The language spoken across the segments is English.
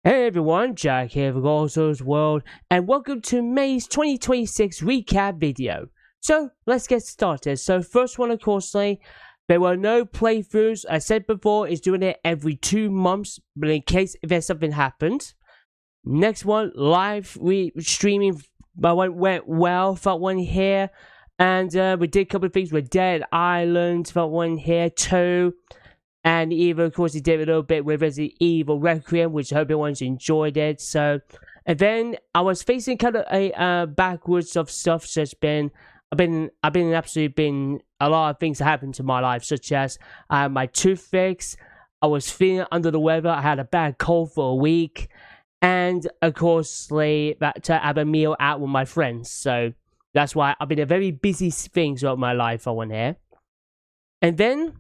Hey everyone, Jack here for Goldstars World, and welcome to May's 2026 recap video. So, let's get started. So, first one, of course, there were no playthroughs. I said before, it's doing it every 2 months, but in case if there's something happened. Next one, live streaming went well, felt one here. And we did a couple of things with Dead Island, felt one here too. And even, of course, he did a little bit with Resident Evil Requiem, which I hope everyone's enjoyed it. So, and then I was facing kind of a backwards of stuff. So I've been a lot of things that happened to my life, such as my tooth fix. I was feeling under the weather. I had a bad cold for a week, and of course, that to have a meal out with my friends. So that's why I've been a very busy thing throughout my life on here. And then.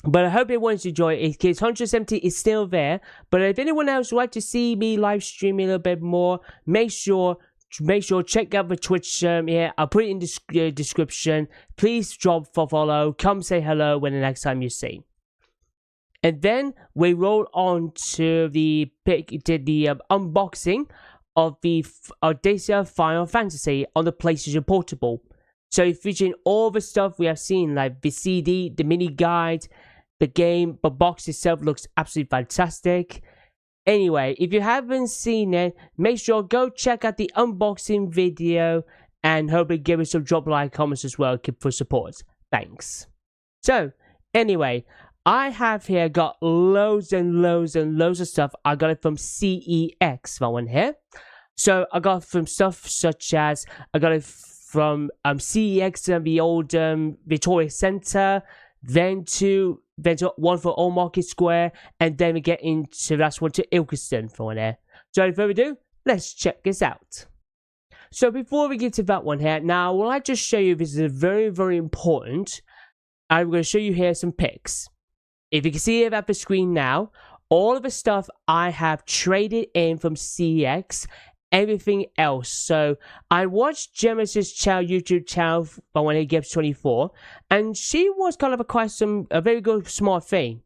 But I hope everyone's enjoyed it. Case 170 is still there. But if anyone else would like to see me live streaming a little bit more, make sure check out the Twitch here. I'll put it in the description. Please drop for follow. Come say hello when the next time you see. And then we rolled on to the unboxing of the Audacia Final Fantasy on the PlayStation Portable. So featuring all the stuff we have seen, like the CD, the mini guide, the game, the box itself looks absolutely fantastic. Anyway, if you haven't seen it, make sure go check out the unboxing video and hopefully give us some drop like comments as well for support. Thanks. So, anyway, I have here got loads and loads and loads of stuff. I got it from CEX, that one here. So, I got from stuff such as, I got it from CEX and the old Victoria Centre, then to one for Old Market Square, and then we get into the last one to Ilkeston for one there. So without further ado, let's check this out. So before we get to that one here, now what I just show you, this is very, very important. I'm going to show you here some pics. If you can see it at the screen now, all of the stuff I have traded in from CEX, everything else. So I watched Genesis' YouTube channel when he gives 24, and she was kind of a very good smart thing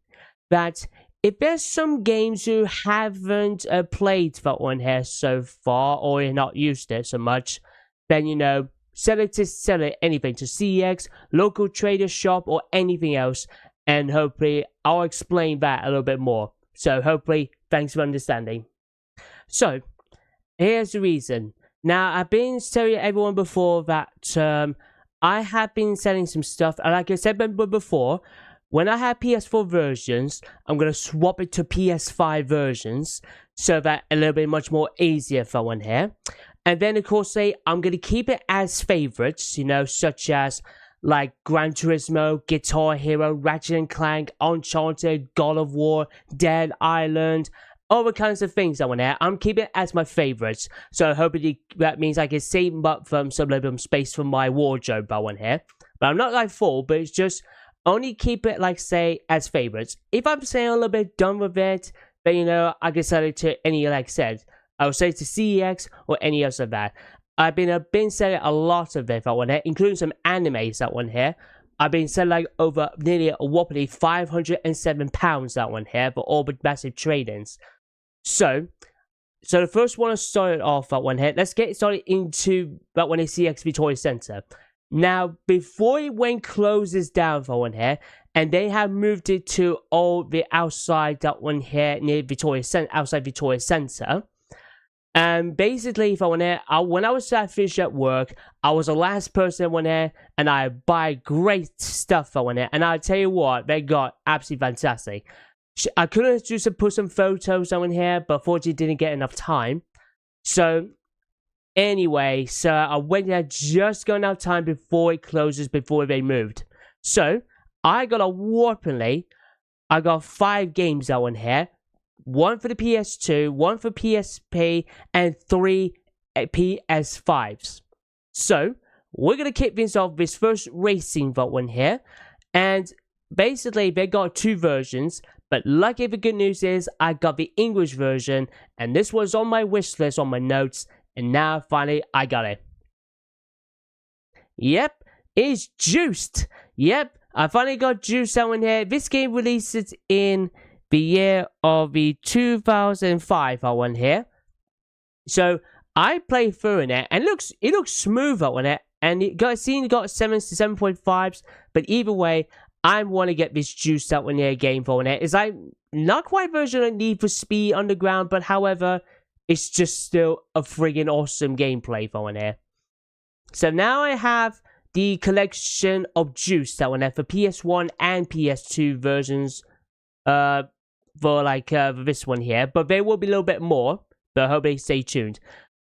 that if there's some games you haven't played that one here so far, or you're not used it so much, then sell it anything to CEX, local trader shop, or anything else, and hopefully I'll explain that a little bit more. So hopefully, thanks for understanding. So here's the reason. Now, I've been telling everyone before that I have been selling some stuff. And like I said before, when I have PS4 versions, I'm going to swap it to PS5 versions. So that a little bit much more easier for one here. And then, of course, I'm going to keep it as favorites, such as like Gran Turismo, Guitar Hero, Ratchet & Clank, Uncharted, God of War, Dead Island, other kinds of things I want to. I'm keeping it as my favorites. So hopefully that means I can save up from some little space from my wardrobe I want here. But I'm not like full, but it's just only keep it like say as favorites. If I'm saying a little bit done with it, then I can sell it to any, like I said. I will say it to CEX or any else of that. I've been selling a lot of it I want here, including some animes that one here. I've been selling like over nearly a whopping £507 that one here for all the massive trade-ins. So the first one I started off that one here. Let's get started into that one at CEX Victoria Centre. Now, before it went closes down for one here, and they have moved it to all the outside that one here near Victoria Centre, outside Victoria Centre. And basically, if I went there, when I was finished at work, I was the last person that went there, and I buy great stuff I went there. And I tell you what, they got absolutely fantastic. I could have just put some photos on here, but unfortunately didn't get enough time. So, anyway, so I went there just got enough time before it closes, before they moved. So, I got I got 5 games on here. 1 for the PS2, 1 for PSP, and 3 PS5s. So, we're going to kick things off with this first racing one here. And basically, they got 2 versions. But lucky the good news is, I got the English version, and this was on my wish list, on my notes, and now finally I got it. Yep, it's Juiced. Yep, I finally got Juiced out in here. This game releases in the year of the 2005 that one here. So I played through in it, and it looks smooth on it, and it got 7s to 7.5s, but either way, I want to get this juiced up one here game for it. It's like not quite version of Need for Speed Underground, but however, it's just still a friggin' awesome gameplay for one here. So now I have the collection of juice that one there for PS1 and PS2 versions for this one here, but there will be a little bit more, but I hope they stay tuned.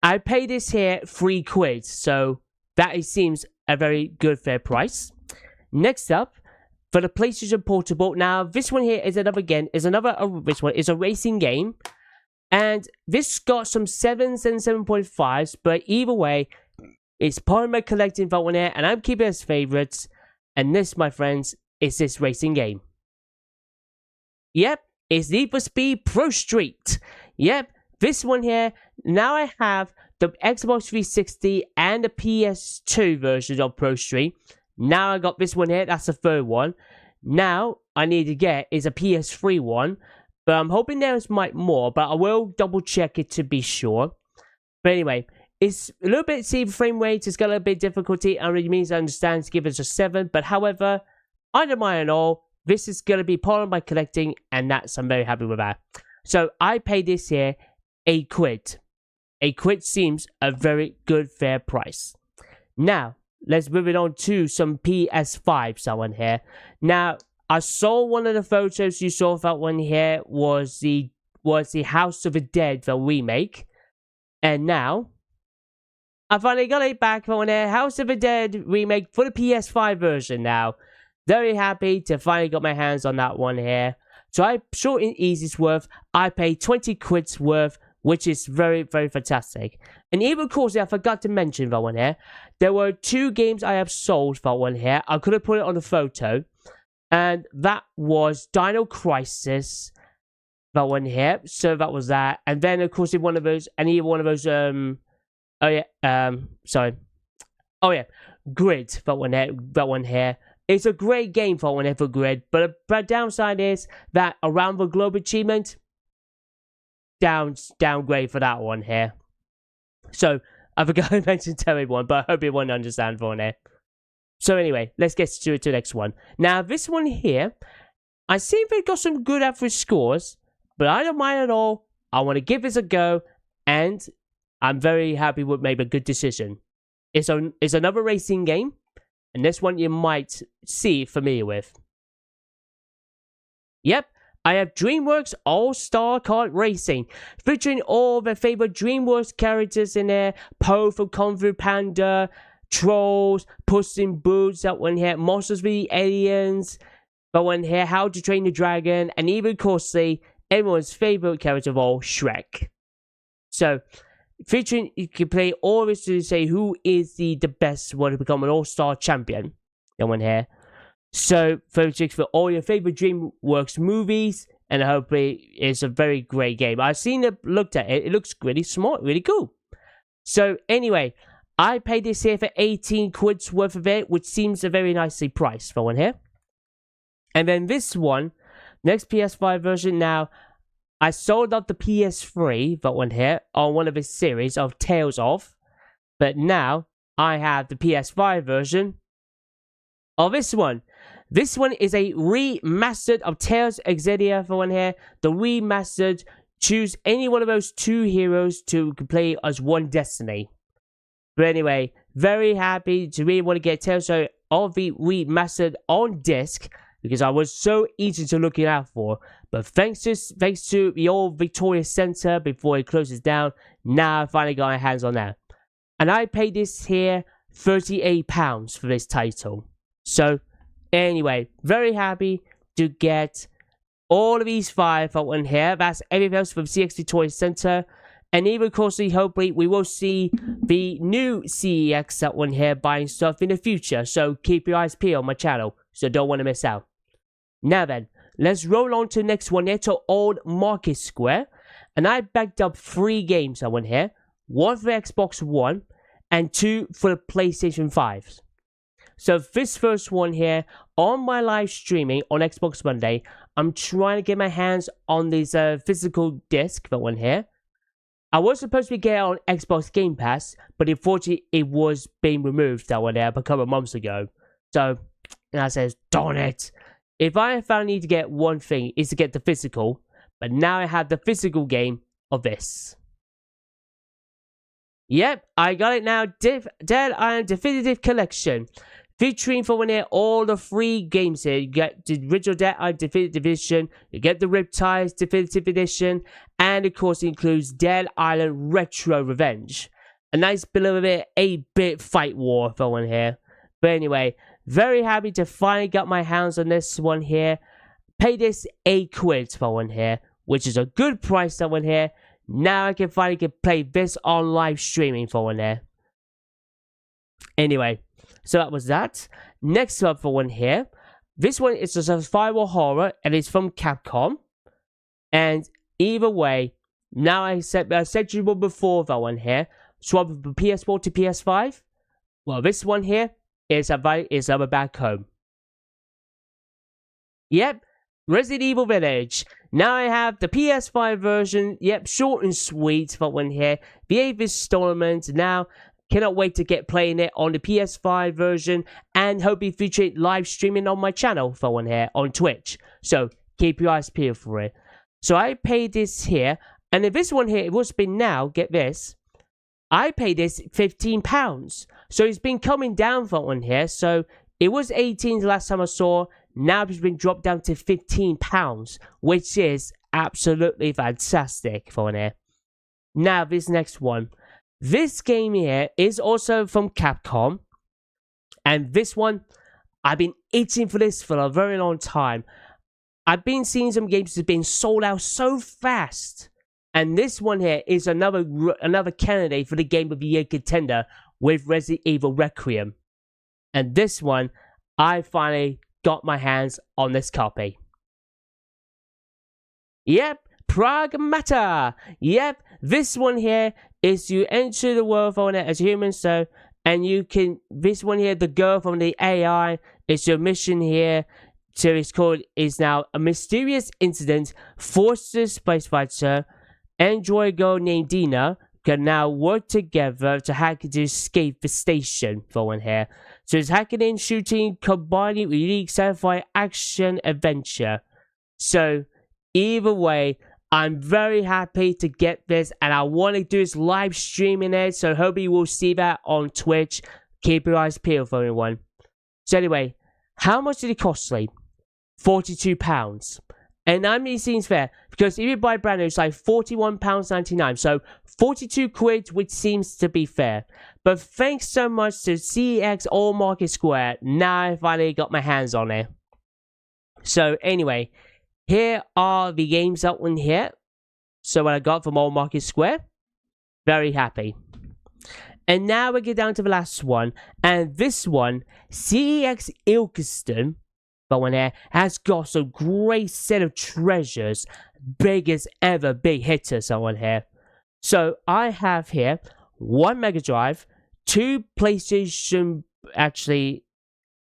I paid this here £3, so that seems a very good fair price. Next up, for the PlayStation Portable, now this one here is this one is a racing game, and this got some 7s and 7.5s, but either way, it's part of my collecting that one here, and I'm keeping it as favorites, and this, my friends, is this racing game. Yep, it's Need for Speed Pro Street. Yep, this one here, now I have the Xbox 360 and the PS2 version of Pro Street. Now I got this one here, that's the third one. Now, I need to get is a PS3 one, but I'm hoping there's more, but I will double check it to be sure. But anyway, it's a little bit, see the frame rate, it's got a little bit of difficulty, and it means I understand to give it a 7, but however, I don't mind at all. This is going to be part of my collecting, and I'm very happy with that. So, I paid this here £1. £1 seems a very good fair price. Now, let's move it on to some PS5 someone here. Now, I saw one of the photos you saw of that one here was the House of the Dead, the remake. And now, I finally got it back for one here, House of the Dead remake for the PS5 version now. Very happy to finally got my hands on that one here. So I short and easy's worth. I paid £20 worth, which is very, very fantastic. And even, of course, I forgot to mention that one here. There were 2 games I have sold for one here. I could have put it on the photo. And that was Dino Crisis. That one here. So that was that. And then, of course, Grid. That one here. It's a great game for one here for Grid. But the downside is that around the globe achievement, downgrade for that one here. So I forgot to mention to everyone, but I hope everyone understands for it. So anyway, let's get to the next one. Now this one here, I see they got some good average scores, but I don't mind at all. I want to give this a go, and I'm very happy with maybe a good decision. It's another racing game, and this one you might see familiar with. Yep. I have DreamWorks All-Star Kart Racing, featuring all their favorite DreamWorks characters in there. Poe from Kung Fu Panda, Trolls, Puss in Boots, that one here, Monsters vs. Aliens, that one here, How to Train the Dragon, and even, of course, everyone's favorite character of all, Shrek. So, featuring, you can play all this to say who is the best one to become an All-Star Champion. That one here. So, 36 for all your favorite DreamWorks movies, and hopefully it's a very great game. I've seen it, looked at it, it looks really smart, really cool. So, anyway, I paid this here for £18 worth of it, which seems a very nicely priced for one here. And then this one, next PS5 version now, I sold up the PS3, that one here, on one of its series of Tales of, but now I have the PS5 version of this one. This one is a remastered of Tales of Exodia for one here. The remastered, choose any one of those 2 heroes to play as one destiny. But anyway, very happy to really want to get Tales of the remastered on disc, because I was so easy to look it out for. But thanks to the old Victoria Centre before it closes down, now I finally got my hands on that. And I paid this here £38 for this title. So, anyway, very happy to get all of these 5 for one here. That's everything else from CXT Toy Center. And even, of course, hopefully we will see the new CEX that one here buying stuff in the future. So keep your eyes peeled on my channel, so don't want to miss out. Now then, let's roll on to the next one here, to Old Market Square. And I backed up 3 games that one here. 1 for Xbox One, and 2 for the PlayStation 5. So this first one here, on my live streaming on Xbox Monday, I'm trying to get my hands on this physical disc, that one here. I was supposed to get it on Xbox Game Pass, but unfortunately it was being removed, that one there, a couple of months ago. So, and I says, darn it. If I found need to get one thing, is to get the physical, but now I have the physical game of this. Yep, I got it now. Dead Island Definitive Collection. Featuring for one here all the free games here. You get the original Dead Island Definitive Edition, you get the Riptides Definitive Edition, and of course it includes Dead Island Retro Revenge. A nice bit of it, 8-bit fight war for one here. But anyway, very happy to finally get my hands on this one here. Pay this £8 for one here, which is a good price for one here. Now I can finally play this on live streaming for one here. Anyway, so that was that. Next up for one here. This one is a survival horror and it's from Capcom. And either way, now I said you before that one here. Swap from PS4 to PS5. Well, this one here is back home. Yep, Resident Evil Village. Now I have the PS5 version. Yep, short and sweet for one here. The 8th installment. Now, cannot wait to get playing it on the PS5 version and hope you feature it live streaming on my channel for one here on Twitch. So keep your eyes peeled for it. So I paid this here, and if this one here, it was been now, get this. I paid this £15. So it's been coming down for one here. So it was 18 the last time I saw. Now it's been dropped down to £15, which is absolutely fantastic for one here. Now this next one. This game here is also from Capcom. And this one, I've been itching for this for a very long time. I've been seeing some games that have been sold out so fast. And this one here is another candidate for the Game of the Year contender with Resident Evil Requiem. And this one, I finally got my hands on this copy. Yep, Pragmata. Yep, this one here is you enter the world on it as a human, so, and you can, this one here, the girl from the AI, is your mission here. So it's called, is now a mysterious incident forces space fighter android girl named Dina can now work together to hack to escape the station for one here. So it's hacking and shooting combining with unique sci-fi action adventure. So either way, I'm very happy to get this and I want to do this live streaming it. So hope you will see that on Twitch. Keep your eyes peeled for everyone. So anyway, how much did it cost me? £42. And I mean, it seems fair because if you buy brand new, it's like £41.99. So 42 quid, which seems to be fair. But thanks so much to CEX or Market Square. Now I finally got my hands on it. So anyway, here are the games that one here. So what I got from Old Market Square. Very happy. And now we get down to the last one. And this one, CEX Ilkeston. But one here has got some great set of treasures, biggest ever big hitters on one here. So I have here 1 Mega Drive, 2 PlayStation, actually,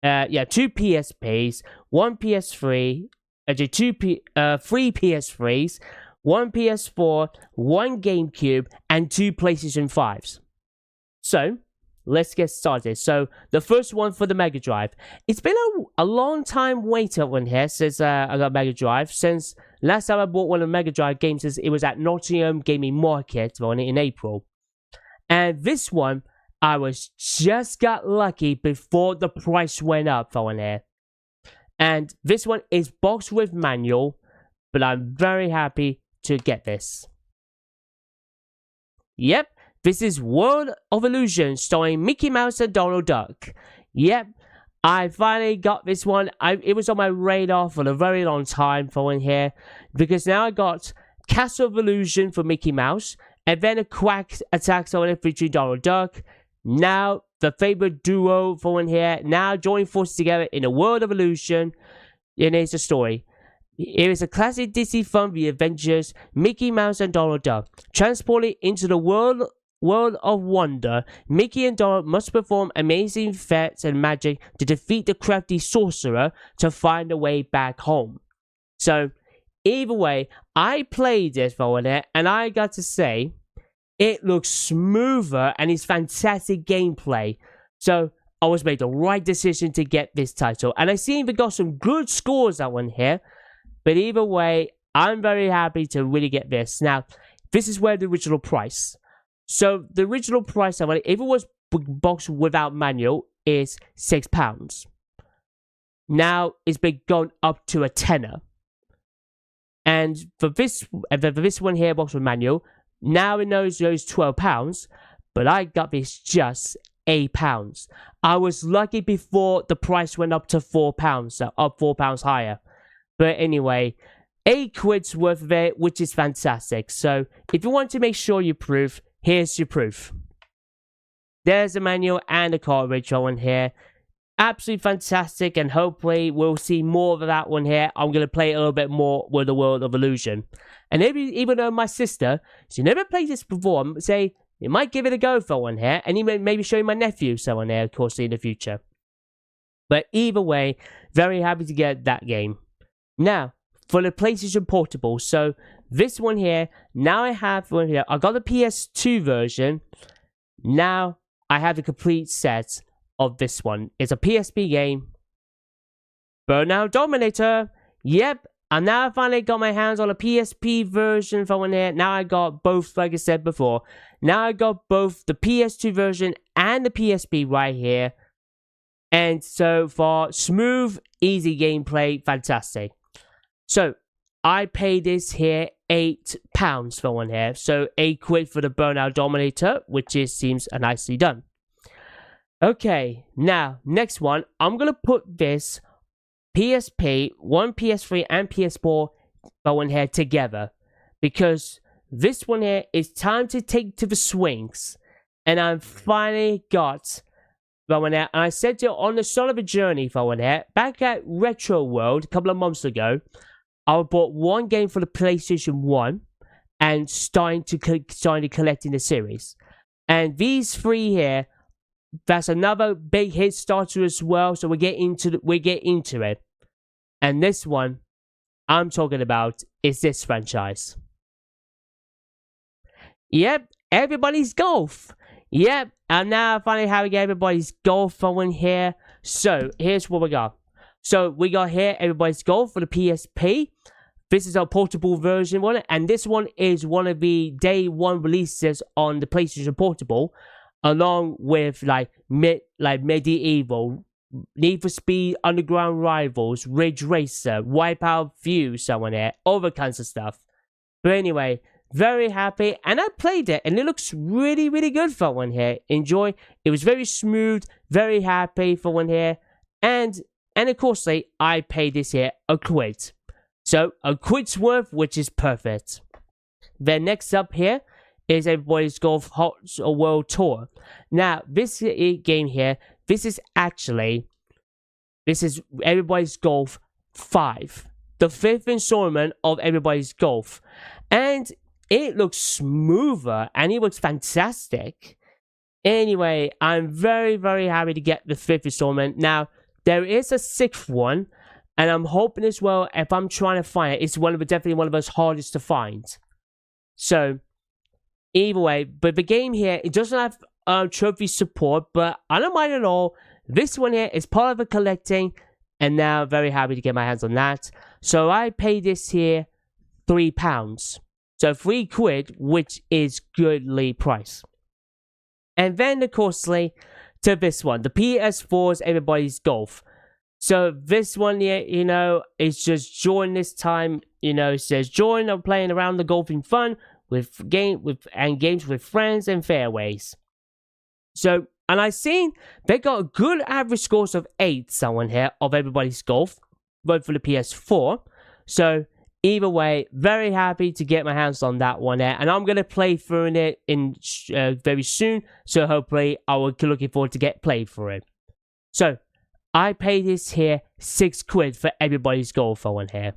2 PSPs, 1 PS3, actually 3 PS3s, 1 PS4, 1 GameCube, and 2 PlayStation 5s. So let's get started. So the first one for the Mega Drive. It's been a long time wait up one here since I got Mega Drive. Since last time I bought one of the Mega Drive games, it was at Nottingham Gaming Market in April. And this one, I was just got lucky before the price went up for one here. And this one is boxed with manual, but I'm very happy to get this. Yep. This is World of Illusion, starring Mickey Mouse and Donald Duck. Yep, I finally got this one. It was on my radar for a very long time for one here. Because now I got Castle of Illusion for Mickey Mouse. And then a Quack Attacks on it featuring Donald Duck. Now, the favorite duo for one here. Now join forces together in a World of Illusion. And here's the story. It is a classic Disney film, The Avengers, Mickey Mouse and Donald Duck. Transported into the world World of Wonder, Mickey and Donald must perform amazing feats and magic to defeat the crafty sorcerer to find a way back home. So, either way, I played this for it, and I got to say, it looks smoother and it's fantastic gameplay. So, I was made the right decision to get this title. And I see we got some good scores that one here. But either way, I'm very happy to really get this. Now, this is where the original price. So, the original price, if it was boxed without manual, is £6. Now, it's been gone up to a tenner. And for this one here, boxed with manual, now it knows those £12. But I got this just £8. I was lucky before the price went up to £4, so up £4 higher. But anyway, £8 worth of it, which is fantastic. So, if you want to make sure you proof, here's your proof. There's the manual and the cartridge on here. Absolutely fantastic, and hopefully we'll see more of that one here. I'm going to play a little bit more with the World of Illusion. And even though my sister, she never played this before, I'm say, you might give it a go for one here, and even maybe show my nephew someone here, of course, in the future. But either way, very happy to get that game. Now, for the PlayStation Portable, so this one here, now I have one here. I got the PS2 version. Now I have the complete set of this one. It's a PSP game. Burnout Dominator. Yep. And now I finally got my hands on a PSP version for one here. Now I got both, like I said before. Now I got both the PS2 version and the PSP right here. And so far, smooth, easy gameplay, fantastic. So, I paid this here £8 for one here. So, £8 for the Burnout Dominator, which seems nicely done. Okay, now, next one, I'm going to put this PSP, one PS3 and PS4 for one here together. Because this one here is time to take to the swings. And I've finally got for one here. And I said to you on the start of a journey for one here, back at Retro World a couple of months ago, I bought one game for the PlayStation 1 and starting to collect in the series. And these three here, that's another big hit starter as well. So we get into it. And this one I'm talking about is this franchise. Yep, Everybody's Golf. Yep, and now I finally have Everybody's Golf on here. So here's what we got. So we got here Everybody's Golf for the PSP. This is our portable version one, and this one is one of the day one releases on the PlayStation Portable, along with like Medieval, Need for Speed, Underground Rivals, Ridge Racer, Wipeout View, someone here, all the kinds of stuff. But anyway, very happy, and I played it, and it looks really, really good for one here. Enjoy. It was very smooth, very happy for one here, and of course, I paid this here £1. So, £1 worth, which is perfect. Then next up here is Everybody's Golf Hot World Tour. Now, this game here, this is Everybody's Golf 5. The 5th installment of Everybody's Golf. And it looks smoother, and it looks fantastic. Anyway, I'm very, very happy to get the 5th installment. Now, there is a 6th one, and I'm hoping as well, if I'm trying to find it, it's definitely one of those hardest to find. So, either way, but the game here, it doesn't have trophy support, but I don't mind at all. This one here is part of the collecting, and now I'm very happy to get my hands on that. So, I paid this here £3. So, £3, which is goodly price. And then, of course, to this one, the PS4's Everybody's Golf. So this one here, is just join this time, it says join or playing around the golfing fun games with friends and fairways. So, and I seen they got a good average scores of 8, someone here, of Everybody's Golf, both for the PS4. So, either way, very happy to get my hands on that one there, and I'm going to play through it in very soon, so hopefully I will be looking forward to play for it. So, I paid this here £6 for Everybody's Golf for one here.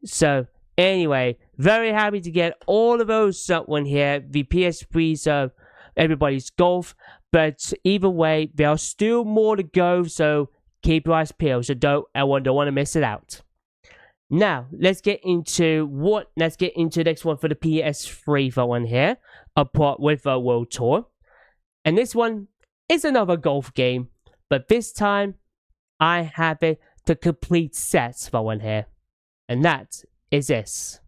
So, anyway, very happy to get all of those one here, the PS3's everybody's golf. But either way, there are still more to go, so keep your eyes peeled. So don't want to miss it out. Now, let's get into the next one for the PS3 for one here, apart with the World Tour. And this one is another golf game, but this time I have it the complete set for one here. And that is this.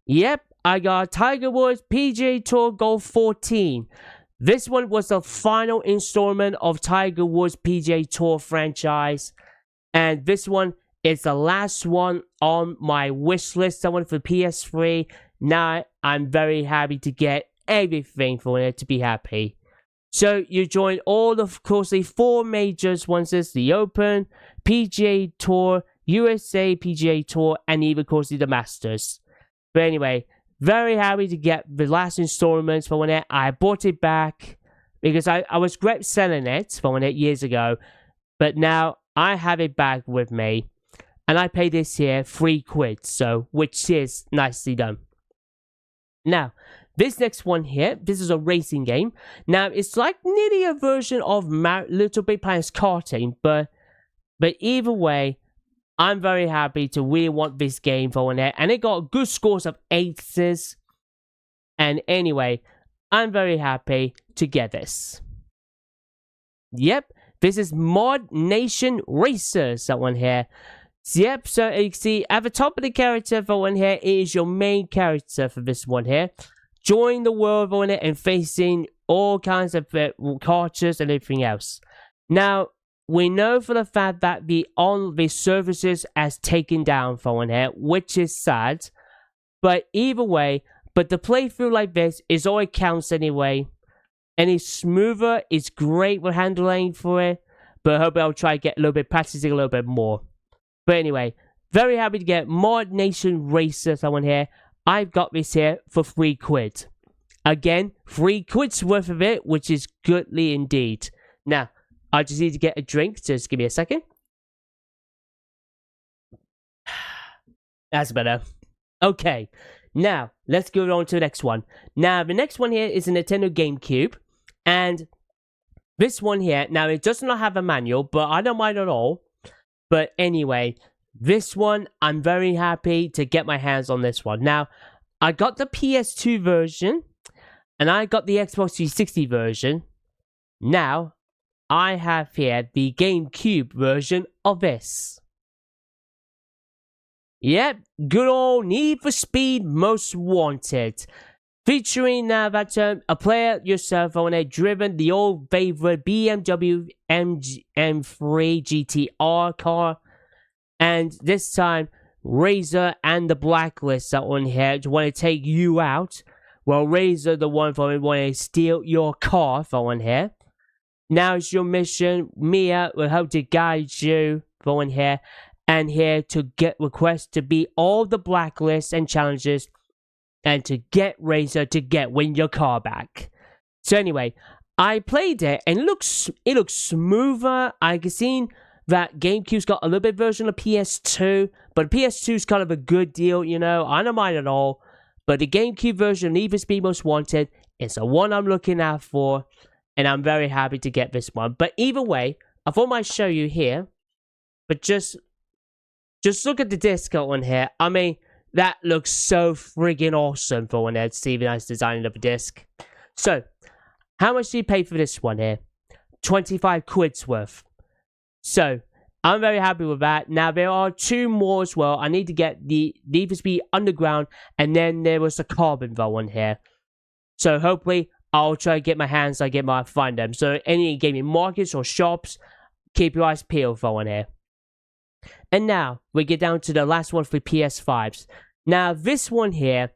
Yep, I got Tiger Woods PGA Tour Golf 14. This one was the final installment of Tiger Woods PGA Tour franchise. And this one is the last one on my wish list. Someone for PS3. Now I'm very happy to get everything for it to be happy. So you join all of course the 4 majors once it's the Open, PGA Tour, USA PGA Tour, and even of course the Masters. But anyway, very happy to get the last installments for when I bought it back because I was great selling it for when years ago, but now I have it back with me, and I paid this here £3, so which is nicely done. Now, this next one here, this is a racing game. Now, it's like nearly a version of Little Big Planet's karting, but either way, I'm very happy to really want this game for one here, and it got good scores of 8s. And anyway, I'm very happy to get this. Yep, this is Mod Nation Racers, that one here. Yep, so you can see at the top of the character for one here is your main character for this one here. Join the world on it and facing all kinds of cultures and everything else. Now, we know for the fact that the services has taken down for one here, which is sad. But either way, but the playthrough like this is all it counts anyway. Any smoother is great with handling for it. But I hope I'll try to get a little bit practicing a little bit more. But anyway, very happy to get Mod Nation Racer, someone here. I've got this here for £3. Again, £3 worth of it, which is goodly indeed. Now, I just need to get a drink, just give me a second. That's better. Okay, now, let's go on to the next one. Now, the next one here is a Nintendo GameCube. And this one here, now it does not have a manual, but I don't mind at all. But anyway, this one, I'm very happy to get my hands on this one. Now, I got the PS2 version, and I got the Xbox 360 version. Now, I have here the GameCube version of this. Yep, good old Need for Speed Most Wanted. Featuring now that a player yourself on a driven the old favorite BMW M3 GTR car. And this time, Razor and the Blacklist are on here to want to take you out. Well, Razor, the one for want to steal your car for one here. Now it's your mission. Mia will help to guide you for one here. And here to get requests to beat all the blacklists and challenges. And to get Razor to win your car back. So anyway, I played it and it looks smoother. I can see that GameCube's got a little bit version of PS2, but PS2 is kind of a good deal, you know. I don't mind at all. But the GameCube version of Need for Speed Most Wanted is the one I'm looking out for, and I'm very happy to get this one. But either way, I thought I might show you here. But just look at the disc on here. I mean, that looks so friggin' awesome for one there to see the nice design of a disc. So, how much do you pay for this one here? £25 worth. So, I'm very happy with that. Now, there are 2 more as well. I need to get the Need for Speed Underground, and then there was the Carbon one here. So, hopefully, I'll try to get my hands, find them. So, any gaming markets or shops, keep your eyes peeled for one here. And now, we get down to the last one for PS5s. Now, this one here,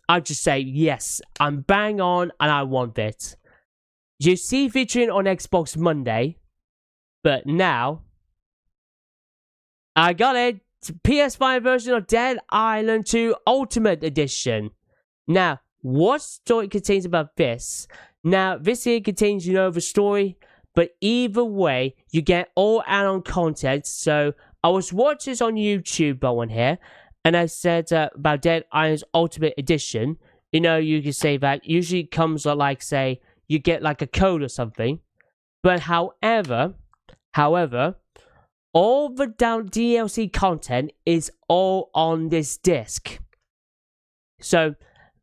I'll just say, yes, I'm bang on, and I want it. You see featuring on Xbox Monday, but now, I got it. PS5 version of Dead Island 2 Ultimate Edition. Now, what story contains about this? Now, this here contains, the story, but either way, you get all add-on content. So, I was watching this on YouTube, one here, and I said about Dead Island's Ultimate Edition. you know, you can say that usually comes like, say, you get like a code or something. But however, all the DLC content is all on this disc. So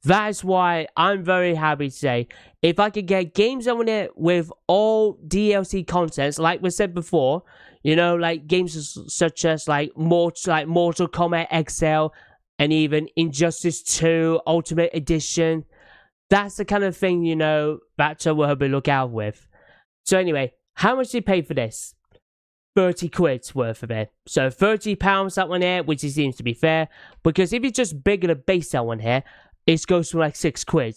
that's why I'm very happy to say, if I could get games on it with all DLC contents, like we said before, you know, like games such as like Mortal Kombat XL and even Injustice 2 Ultimate Edition, that's the kind of thing, you know, that I will be look out with. So anyway, how much did you pay for this? 30 quid's worth of it. So £30 that one here, which seems to be fair, because if you just bigger the base that one here, it goes for like 6 quid.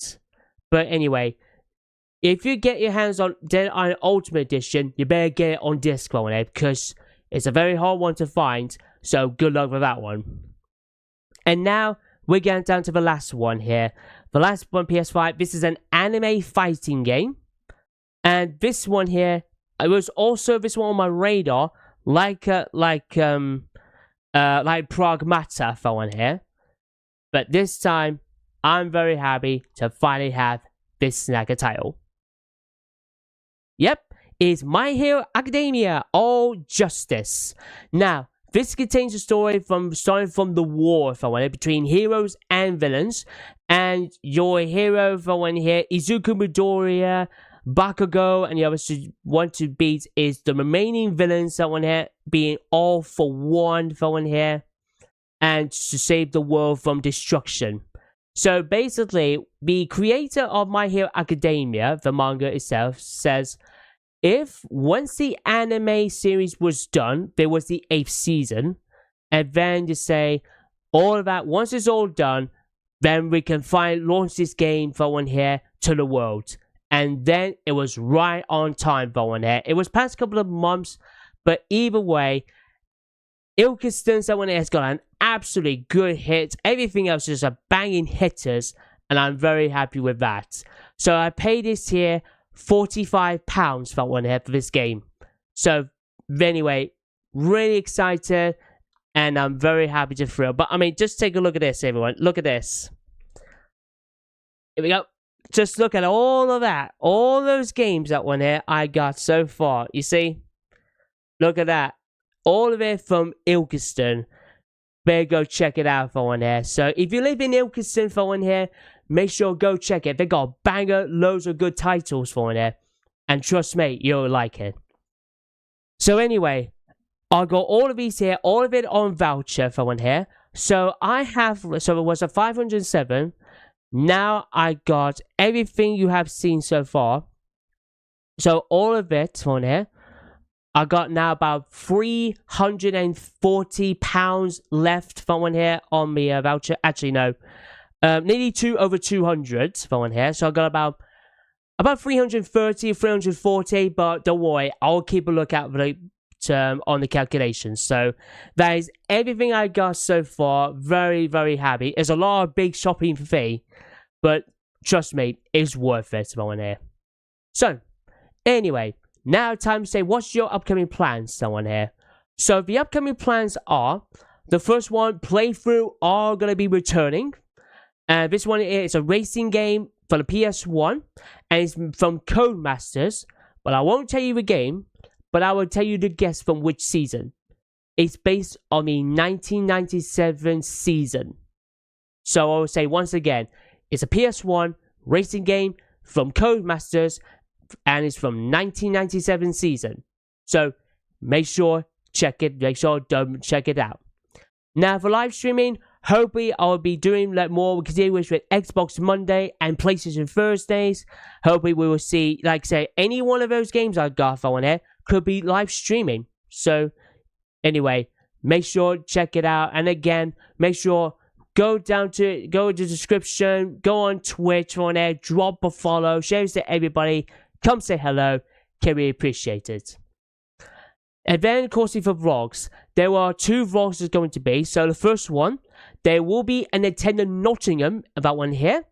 But anyway, if you get your hands on Dead Island Ultimate Edition, you better get it on disc one here, because it's a very hard one to find, so good luck with that one. And now, we're getting down to the last one here. The last one, PS5, this is an anime fighting game. And this one here, it was also this one on my radar, like Pragmata for one here. But this time, I'm very happy to finally have this snagger title. Yep, it's My Hero Academia All Justice. Now, this contains a story starting from the war for one between heroes and villains. And your hero for one here, Izuku Midoriya, Bakugo, and the others you want to beat is the remaining villains that one here, being all for one for one here, and to save the world from destruction. So basically, the creator of My Hero Academia, the manga itself, says if once the anime series was done, there was the 8th season, and then you say all of that, once it's all done, then we can launch this game for one here to the world. And then it was right on time for one here. It was past a couple of months, but either way, Ilkeston someone has got an absolutely good hit. Everything else is a banging hitters, and I'm very happy with that. So I paid this here £45 for one here for this game. So anyway, really excited, and I'm very happy to thrill. But I mean, just take a look at this, everyone. Look at this. Here we go. Just look at all of that. All those games that one here I got so far. You see? Look at that. All of it from Ilkeston. Better go check it out for one here. So if you live in Ilkeston for one here, make sure go check it. They got a banger, loads of good titles for one here. And trust me, you'll like it. So anyway, I got all of these here, all of it on voucher for one here. So it was a 507. Now I got everything you have seen so far. So all of it on here. I got now about £340 left for one here on the voucher. Actually, no. Nearly over 200 for one here. So I got about 330, 340. But don't worry, I'll keep a lookout for on the calculations. So that is everything I got so far. Very, very happy. There's a lot of big shopping fee, but trust me, it's worth it for one here. So anyway, now time to say what's your upcoming plans, someone here. So the upcoming plans are, the first one, playthrough are going to be returning. And this one is a racing game for the PS1, and it's from Codemasters. But I won't tell you the game, but I will tell you the guess from which season. It's based on the 1997 season. So I will say once again, it's a PS1 racing game from Codemasters, and it's from 1997 season. So make sure check it out. Now for live streaming, hopefully I'll be doing more continuous with Xbox Monday and PlayStation Thursdays. Hopefully we will see, like say, any one of those games I got on here could be live streaming. So anyway, make sure check it out. And again, make sure go to the description, go on Twitch on there, drop a follow, share it to everybody. Come say hello, can we appreciate it. And then, of course, for vlogs, there are 2 vlogs there's going to be. So the first one, there will be a Nintendo Nottingham, that one here.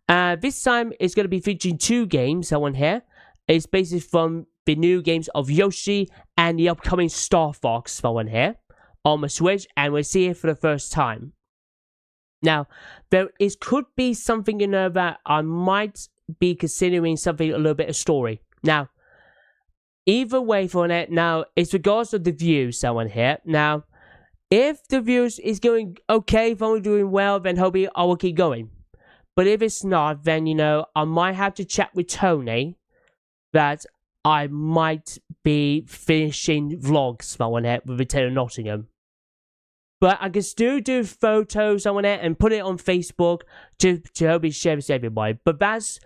This time, it's going to be featuring 2 games, that one here. It's basically from the new games of Yoshi and the upcoming Star Fox, that one here, on the Switch, and we'll see it for the first time. Now, there could be something in there that I might be considering something a little bit of story. Now, either way for it, now, it's regards to the views, someone here. Now, if the views is going okay, if I'm doing well, then hopefully I will keep going. But if it's not, then, you know, I might have to chat with Tony that I might be finishing vlogs, someone here, with Return of Nottingham. But I can still do photos on it and put it on Facebook to help me share this with everybody. But that's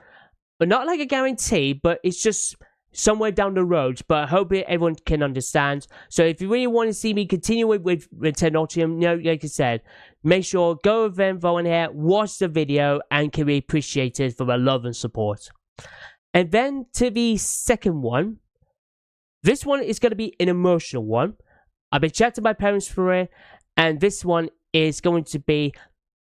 not like a guarantee, but it's just somewhere down the road. But I hope everyone can understand. So if you really want to see me continue with Return of Nottingham, you know, like I said, make sure go with them on here, watch the video, and can be appreciated for the love and support. And then to the second one. This one is going to be an emotional one. I've been chatting to my parents for it. And this one is going to be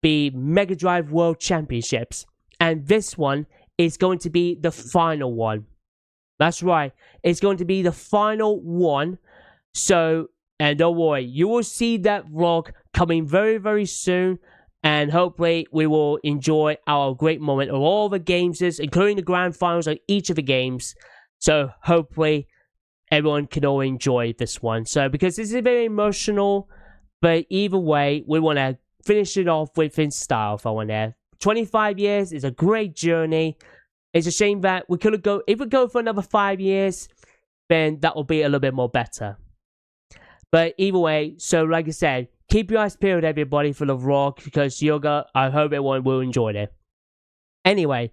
the Mega Drive World Championships. And this one is going to be the final one. That's right. It's going to be the final one. So, and don't worry, you will see that vlog coming very, very soon. And hopefully we will enjoy our great moment of all the games, including the grand finals of each of the games. So hopefully everyone can all enjoy this one. So because this is very emotional. But either way, we want to finish it off with in style for one there. 25 years is a great journey. It's a shame that we could go, if we go for another 5 years, then that will be a little bit more better. But either way, so like I said, keep your eyes peeled, everybody, for the vlog, because I hope everyone will enjoy it. Anyway,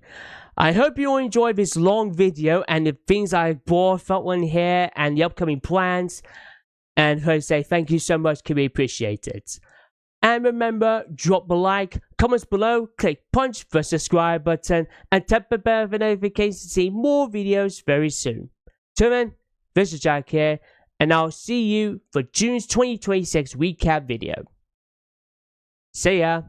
I hope you all enjoyed this long video and the things I brought for one here and the upcoming plans. And I say thank you so much, can be appreciated. And remember, drop a like, comments below, click punch the subscribe button, and tap the bell for notifications to see more videos very soon. Till then, this is Jack here, and I'll see you for June's 2026 recap video. See ya!